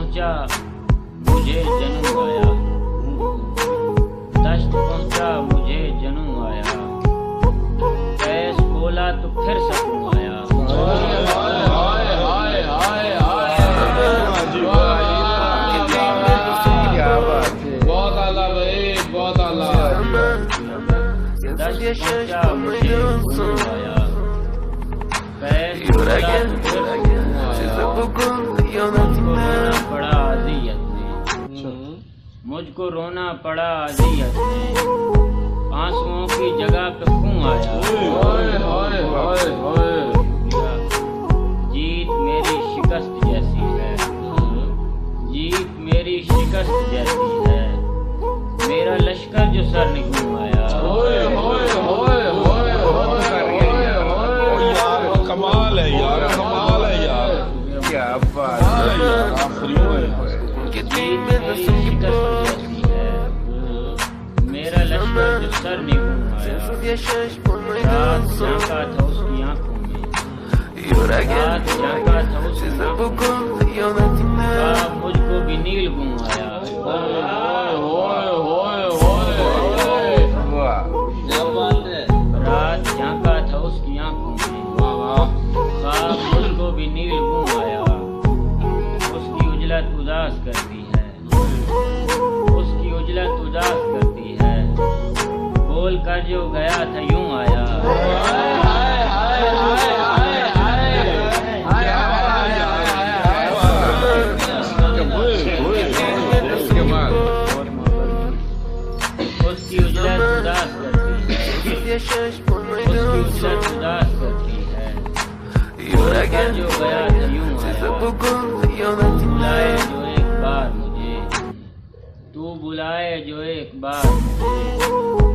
पहुंचा मुझे जन्म आया, दश्त पहुंचा मुझे जन्म आया, कैस बोला तो फिर सकूं आया। बहुत आला भाई, बहुत आला। दश्त पहुंचा मुझे जन्म आया, कैस बोला तो फिर सकूं आया। रोना पड़ा अज़ियत में, मुझको रोना पड़ा अज़ियत में, आंसुओं की जगह पे खून आया। जीत मेरी शिकस्त जैसी है, जीत मेरी शिकस्त जैसी है, मेरा लश्कर जो सर निकूं आया। कमाल है यार, कमाल है यार, क्या बात है। जीत मेरी शिकस्त जैसी है, मेरा लश्कर जो सर निकूं आया। रात झांका था उसकी आंखों में, रात झांका था उसकी आंखों में, ख्वाब मुझको भी नील गुम आया। रात झांका था उसकी आंखों में, ख्वाब मुझको भी नील गुम आया। उसकी उजलत उदास करती है, उसकी उजलत उदास करती है, बोल कर जो गया था यूं आया। उसकी उजलत उदास करती है, उसकी उजलत उदास करती है, बोल कर जो गया था यूं आया। बुलाए जो एक बार मुझे, तू बुलाए जो एक बार मुझे।